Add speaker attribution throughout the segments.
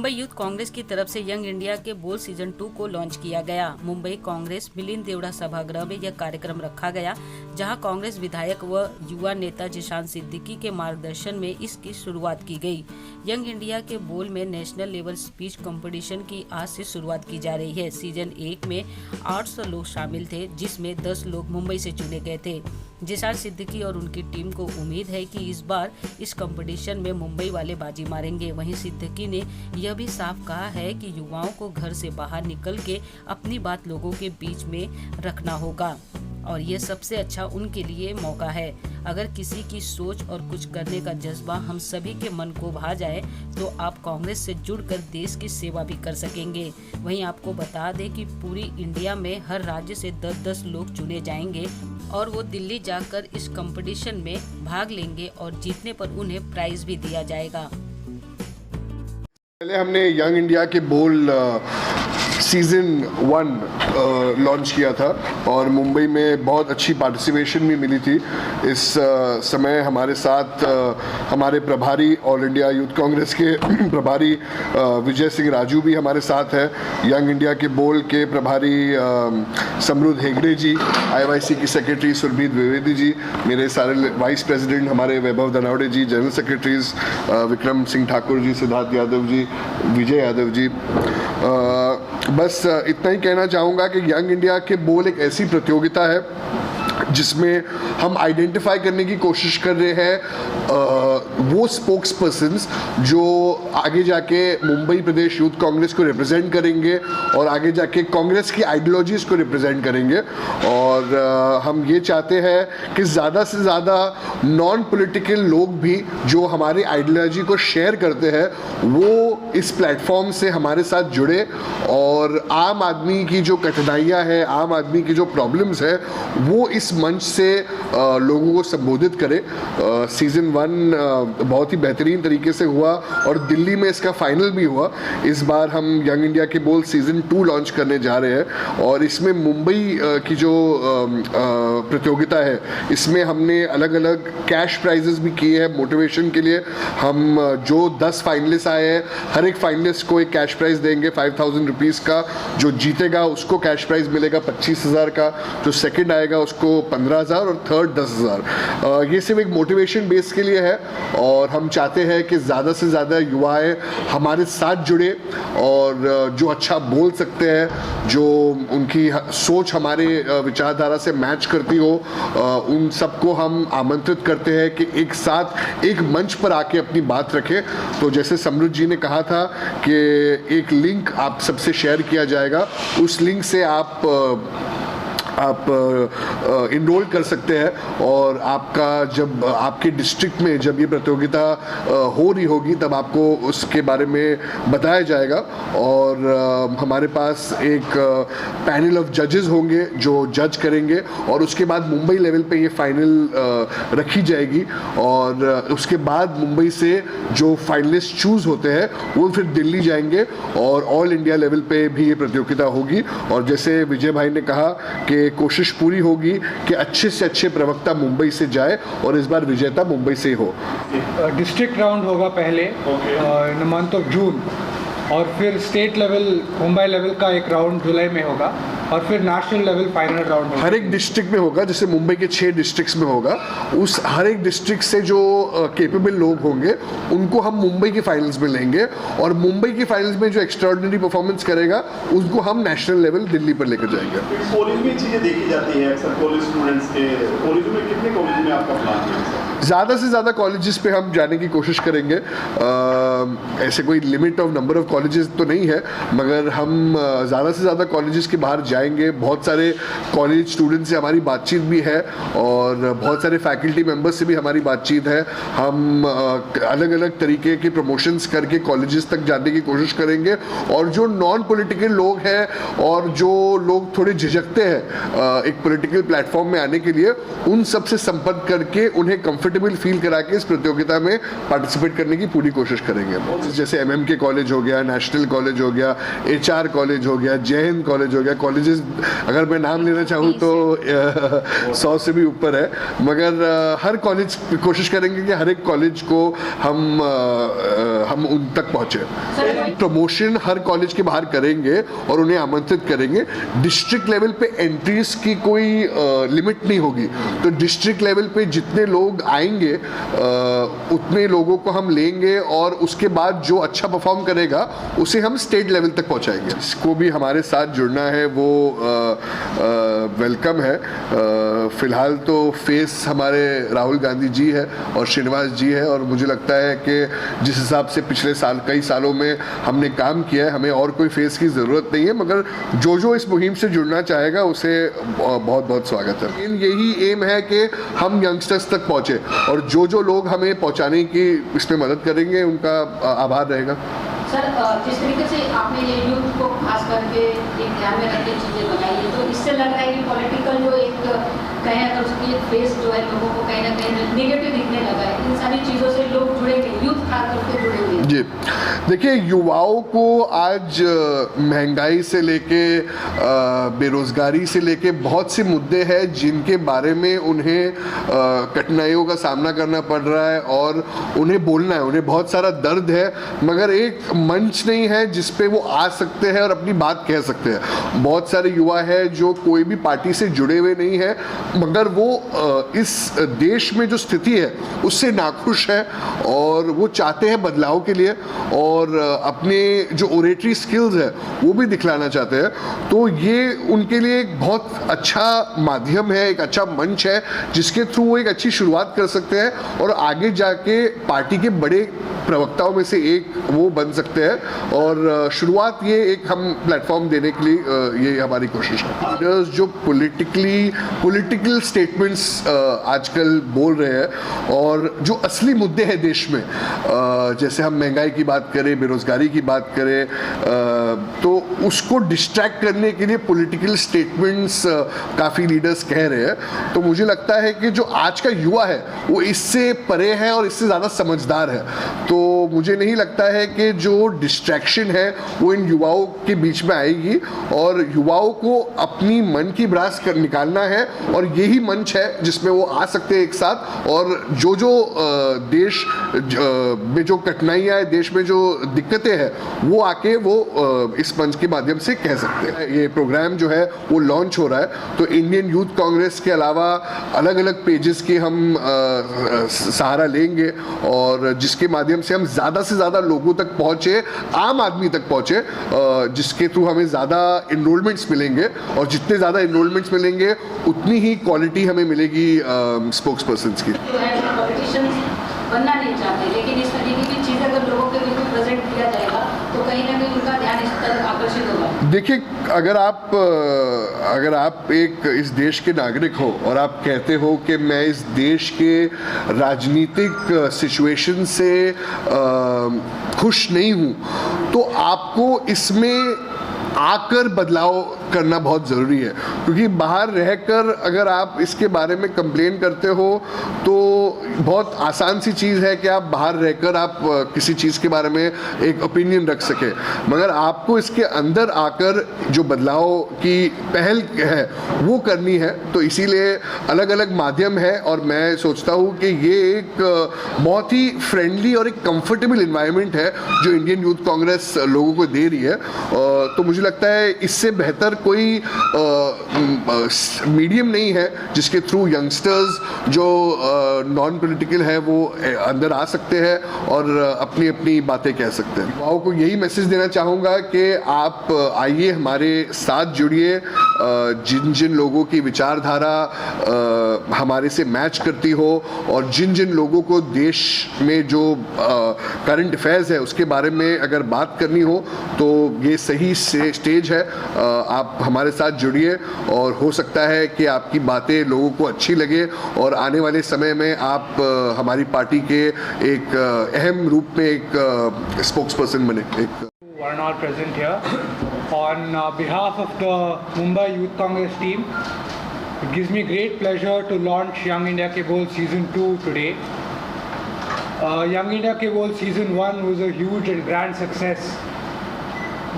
Speaker 1: Mumbai youth Congress की तरफ से यंग इंडिया के बोल सीजन 2 को लॉन्च किया गया। मुंबई कांग्रेस मिलिंद देवड़ा सभागृह में यह कार्यक्रम रखा गया, जहां कांग्रेस विधायक व युवा नेता जिशान सिद्दीकी के मार्गदर्शन में इसकी शुरुआत की गई। यंग इंडिया के बोल में नेशनल लेवल स्पीच कंपटीशन की आज से शुरुआत की जा रही है। सीजन 1 में 800 लोग शामिल थे, जिसमें 10 लोग मुंबई से चुने गए थे। जिशान सिद्दीकी और उनकी टीम को उम्मीद है कि इस बार इस कंपटीशन में मुंबई वाले बाजी मारेंगे। वहीं सिद्दीकी ने यह भी साफ कहा है कि युवाओं को घर से बाहर निकल के अपनी बात लोगों के बीच में रखना होगा और ये सबसे अच्छा उनके लिए मौका है। अगर किसी की सोच और कुछ करने का जज्बा हम सभी के मन को भा जाए तो आप कांग्रेस से जुड़कर देश की सेवा भी कर सकेंगे। वहीं आपको बता दें कि पूरी इंडिया में हर राज्य से 10-10 लोग चुने जाएंगे और वो दिल्ली जाकर इस कंपटीशन में भाग लेंगे और जीतने पर उन्हें प्राइज भी दिया जाएगा।
Speaker 2: पहले हमने यंग इंडिया के बोल सीज़न 1 लॉन्च किया था और मुंबई में बहुत अच्छी पार्टिसिपेशन भी मिली थी। इस समय हमारे साथ हमारे प्रभारी ऑल इंडिया यूथ कांग्रेस के प्रभारी विजय सिंह राजू भी हमारे साथ है। यंग इंडिया के बोल के प्रभारी समरुद हेगड़े जी, IYC की सेक्रेटरी सुरभीत द्विवेदी जी, मेरे सारे वाइस प्रेसिडेंट हमारे वैभव दनावड़े जी, जनरल सेक्रेटरीज विक्रम सिंह ठाकुर जी, सिद्धार्थ यादव जी, विजय यादव जी। बस इतना ही कहना चाहूँगा कि यंग इंडिया के बोल एक ऐसी प्रतियोगिता है जिसमें हम आइडेंटिफाई करने की कोशिश कर रहे हैं वो स्पोक्स पर्सन्स जो आगे जाके मुंबई प्रदेश यूथ कांग्रेस को रिप्रेजेंट करेंगे और आगे जाके कांग्रेस की आइडियोलॉजीज़ को रिप्रेजेंट करेंगे। और हम ये चाहते हैं कि ज़्यादा से ज़्यादा नॉन पॉलिटिकल लोग भी जो हमारी आइडियोलॉजी को शेयर करते हैं वो इस प्लेटफॉर्म से हमारे साथ जुड़े और आम आदमी की जो कठिनाइयाँ हैं, आम आदमी की जो प्रॉब्लम्स है वो इस मंच से लोगों को संबोधित करे। सीज़न 1 बहुत ही बेहतरीन तरीके से हुआ और दिल्ली में इसका फाइनल भी हुआ। इस बार हम यंग इंडिया के बोल सीज़न 2 लॉन्च करने जा रहे हैं और इसमें मुंबई की जो प्रतियोगिता है इसमें हमने अलग अलग कैश प्राइजेस भी किए हैं मोटिवेशन के लिए। हम जो 10 फाइनलिस्ट आए हैं हर एक फाइनलिस्ट को एक कैश प्राइज देंगे 5000 रुपीज़ का। जो जीतेगा उसको कैश प्राइज मिलेगा 25,000 का, जो सेकंड आएगा उसको 15,000 और थर्ड 10,000। ये सिर्फ एक मोटिवेशन बेस के लिए है और हम चाहते हैं कि ज़्यादा से ज़्यादा युवाएं हमारे साथ जुड़े और जो अच्छा बोल सकते हैं, जो उनकी सोच हमारे विचारधारा से मैच करती हो, उन सबको हम आमंत्रित करते हैं कि एक साथ एक मंच पर आके अपनी बात रखें। तो जैसे समरुद जी ने कहा था कि एक लिंक आप सबसे शेयर किया जाएगा, उस लिंक से आप इनरोल कर सकते हैं और आपका जब आपके डिस्ट्रिक्ट में जब ये प्रतियोगिता हो रही होगी तब आपको उसके बारे में बताया जाएगा। और हमारे पास एक पैनल ऑफ जजेस होंगे जो जज करेंगे और उसके बाद मुंबई लेवल पे ये फाइनल रखी जाएगी और उसके बाद मुंबई से जो फाइनलिस्ट चूज़ होते हैं वो फिर दिल्ली जाएंगे और ऑल इंडिया लेवल पे भी ये प्रतियोगिता होगी। और जैसे विजय भाई ने कहा कि कोशिश पूरी होगी कि अच्छे से अच्छे प्रवक्ता मुंबई से जाए और इस बार विजेता मुंबई से हो।
Speaker 3: डिस्ट्रिक्ट राउंड होगा पहले in the month of June और फिर स्टेट लेवल मुंबई लेवल का एक राउंड जुलाई में होगा और फिर नेशनल लेवल फाइनल राउंड होगा।
Speaker 2: हर एक डिस्ट्रिक्ट में होगा, जैसे मुंबई के 6 डिस्ट्रिक्ट्स में होगा। उस हर एक डिस्ट्रिक्ट से जो कैपेबल लोग होंगे उनको हम मुंबई के फाइनल्स में लेंगे और मुंबई के फाइनल्स में जो एक्स्ट्राऑर्डिनरी परफॉर्मेंस करेगा उसको हम नेशनल लेवल दिल्ली पर लेकर जाएंगे।
Speaker 4: कॉलेज में चीज़ें देखी जाती है अक्सर, कॉलेज स्टूडेंट्स के कॉलेज में कितने कॉलेज में आपका प्लान है?
Speaker 2: ज़्यादा से ज़्यादा कॉलेजेस पे हम जाने की कोशिश करेंगे। ऐसे कोई limit of number of colleges तो नहीं है, मगर हम ज़्यादा से ज़्यादा कॉलेजेस के बाहर जाएंगे। बहुत सारे कॉलेज स्टूडेंट्स से हमारी बातचीत भी है और बहुत सारे फैकल्टी मेंबर्स से भी हमारी बातचीत है। हम अलग अलग तरीके के प्रमोशंस करके कॉलेजेस तक जाने की कोशिश करेंगे और जो नॉन पॉलिटिकल लोग हैं और जो लोग थोड़े झिझकते हैं एक पॉलिटिकल प्लेटफॉर्म में आने के लिए, उन सब से संपर्क करके उन्हें कंफर्ट कंफर्टेबल फील करा के इस प्रतियोगिता में पार्टिसिपेट करने की पूरी कोशिश करेंगे। जैसे MMK कॉलेज हो गया, नेशनल कॉलेज हो गया, HR कॉलेज हो गया, जय हिंद कॉलेज हो गया। कॉलेजेस अगर मैं नाम लेना चाहूँ तो 100 से भी ऊपर है, मगर हर कॉलेज कोशिश करेंगे कि हर एक कॉलेज को हम उन तक पहुँचे। प्रमोशन हर कॉलेज के बाहर करेंगे और उन्हें आमंत्रित करेंगे। डिस्ट्रिक्ट लेवल पे एंट्रीज की कोई लिमिट नहीं होगी, तो डिस्ट्रिक्ट लेवल पे जितने लोग आएंगे उतने लोगों को हम लेंगे और उसके बाद जो अच्छा परफॉर्म करेगा उसे हम स्टेट लेवल तक पहुंचाएंगे। इसको भी हमारे साथ जुड़ना है वो वेलकम है। फिलहाल तो फेस हमारे राहुल गांधी जी है और श्रीनिवास जी है, और मुझे लगता है कि जिस हिसाब से पिछले कई सालों में हमने काम किया है, हमें और कोई फेस की ज़रूरत नहीं है, मगर जो इस मुहिम से जुड़ना चाहेगा उसे बहुत बहुत स्वागत है। लेकिन यही एम है कि हम यंगस्टर्स तक पहुँचे, और जो लोग हमें पहुँचाने की इसमें मदद करेंगे उनका आभार रहेगा।
Speaker 5: सर, जिस तरीके से आपने ये यूथ को खास करके एक ध्यान में रखते चीज़ें बनाई है, तो इससे लग रहा है कि पॉलिटिकल जो एक कहें अगर उसकी एक फेस जो है लोगों को कहीं ना कहीं नेगेटिव दिखने लगा है, इन सारी चीज़ों से लोग जुड़ेंगे, यूथ खास करके जुड़ेंगे। जी
Speaker 2: देखिए, युवाओं को आज महंगाई से लेके बेरोजगारी से लेके बहुत से मुद्दे हैं जिनके बारे में उन्हें कठिनाइयों का सामना करना पड़ रहा है और उन्हें बोलना है, उन्हें बहुत सारा दर्द है, मगर एक मंच नहीं है जिस पे वो आ सकते हैं और अपनी बात कह सकते हैं। बहुत सारे युवा हैं जो कोई भी पार्टी से जुड़े हुए नहीं है, मगर वो इस देश में जो स्थिति है उससे नाखुश है और वो चाहते हैं बदलाव के लिए, और अपने जो ओरेटरी स्किल्स है वो भी दिखलाना चाहते हैं। तो ये उनके लिए एक बहुत अच्छा माध्यम है, एक अच्छा मंच है जिसके थ्रू वो एक अच्छी शुरुआत कर सकते हैं और आगे जाके पार्टी के बड़े प्रवक्ताओं में से एक वो बन सकते हैं। और शुरुआत ये एक हम प्लेटफॉर्म देने के लिए ये हमारी कोशिश है। लीडर्स जो पॉलिटिकल स्टेटमेंट्स आजकल बोल रहे हैं और जो असली मुद्दे हैं देश में, जैसे हम महंगाई की बात करें, बेरोजगारी की बात करें, तो उसको डिस्ट्रैक्ट करने के लिए पॉलिटिकल स्टेटमेंट्स काफ़ी लीडर्स कह रहे हैं। तो मुझे लगता है कि जो आज का युवा है वो इससे परे है और इससे ज़्यादा समझदार है। तो मुझे नहीं लगता है कि जो डिस्ट्रैक्शन है वो इन युवाओं के बीच में आएगी, और युवाओं को अपनी मन की भड़ास निकालना है, और यही मंच है जिसमें वो आ सकते हैं एक साथ, और जो देश में जो कठिनाइयाँ है, देश में जो दिक्कतें हैं, वो आके वो इस मंच के माध्यम से कह सकते हैं। ये प्रोग्राम जो है वो लॉन्च हो रहा है, तो इंडियन यूथ कांग्रेस के अलावा अलग अलग पेजेस की हम सहारा लेंगे, और जिसके माध्यम से हम ज़्यादा से ज़्यादा लोगों तक पहुँचे, आम आदमी तक पहुँचे, जिसके थ्रू हमें ज़्यादा इनरोलमेंट्स मिलेंगे, और जितने ज़्यादा इनरोलमेंट्स मिलेंगे उतनी ही क्वालिटी हमें मिलेगी स्पोक्स पर्सन्स की।
Speaker 5: बनना नहीं चाहते, लेकिन इस तरीके की चीज़ अगर लोगों के बीच में प्रेजेंट किया जाएगा तो कहीं ना कहीं उनका ध्यान इस तरफ आकर्षित होगा।
Speaker 2: देखिए, अगर आप एक इस देश के नागरिक हो और आप कहते हो कि मैं इस देश के राजनीतिक सिचुएशन से खुश नहीं हूँ, तो आपको इसमें आकर बदलाव करना बहुत ज़रूरी है, क्योंकि बाहर रहकर अगर आप इसके बारे में कंप्लेन करते हो तो बहुत आसान सी चीज़ है कि आप बाहर रहकर आप किसी चीज़ के बारे में एक ओपिनियन रख सके, मगर आपको इसके अंदर आकर जो बदलाव की पहल है वो करनी है। तो इसीलिए अलग अलग माध्यम है, और मैं सोचता हूँ कि ये एक बहुत ही फ्रेंडली और एक कंफर्टेबल इन्वायरमेंट है जो इंडियन यूथ कांग्रेस लोगों को दे रही है। तो मुझे लगता है इससे बेहतर कोई मीडियम नहीं है जिसके थ्रू यंगस्टर्स जो नॉन पॉलिटिकल है वो अंदर आ सकते हैं और अपनी अपनी बातें कह सकते हैं। युवाओं को यही मैसेज देना चाहूँगा कि आप आइए, हमारे साथ जुड़िए। जिन जिन लोगों की विचारधारा हमारे से मैच करती हो, और जिन जिन लोगों को देश में जो करंट अफेयर्स है उसके बारे में अगर बात करनी हो तो ये सही स्टेज है। आप हमारे साथ जुड़िए, और हो सकता है कि आपकी बातें लोगों को अच्छी लगे और आने वाले समय में आप हमारी पार्टी के एक अहम रूप में एक स्पोक्स पर्सन बने।
Speaker 3: Are not present here. On behalf of the Mumbai Youth Congress team, It gives me great pleasure to launch Young India Ke Bol Season 2 today. Young India Ke Bol Season 1 was a huge and grand success.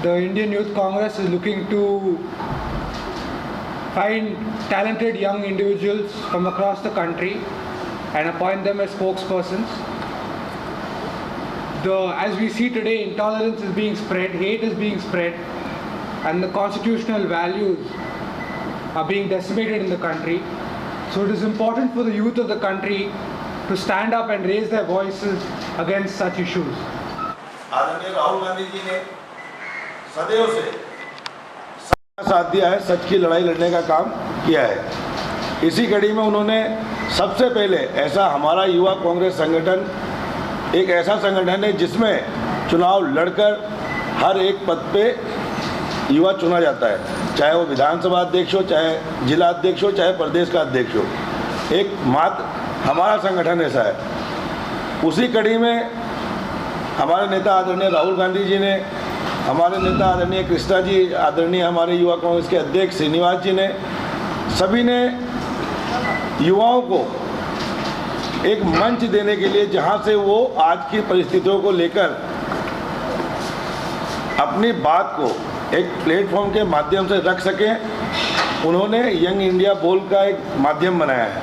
Speaker 3: The Indian Youth Congress is looking to find talented young individuals from across the country and appoint them as spokespersons. As we see today, intolerance is being spread, hate is being spread, and the constitutional values are being decimated in the country. So it is important for the youth of the country to stand up and raise their voices against such issues.
Speaker 6: आदरणीय राहुल गांधी जी ने सदैव से साथ दिया है, सच की लड़ाई लड़ने का काम किया है। इसी कड़ी में उन्होंने सबसे पहले ऐसा हमारा युवा कांग्रेस संगठन एक ऐसा संगठन है जिसमें चुनाव लड़कर हर एक पद पे युवा चुना जाता है, चाहे वो विधानसभा अध्यक्ष हो, चाहे जिला अध्यक्ष हो, चाहे प्रदेश का अध्यक्ष हो। एक मात्र हमारा संगठन ऐसा है। उसी कड़ी में हमारे नेता आदरणीय राहुल गांधी जी ने, हमारे नेता आदरणीय कृष्णा जी, आदरणीय हमारे युवा कांग्रेस के अध्यक्ष श्रीनिवास जी ने, सभी ने युवाओं को एक मंच देने के लिए, जहां से वो आज की परिस्थितियों को लेकर अपनी बात को एक प्लेटफॉर्म के माध्यम से रख सकें, उन्होंने यंग इंडिया बोल का एक माध्यम बनाया है।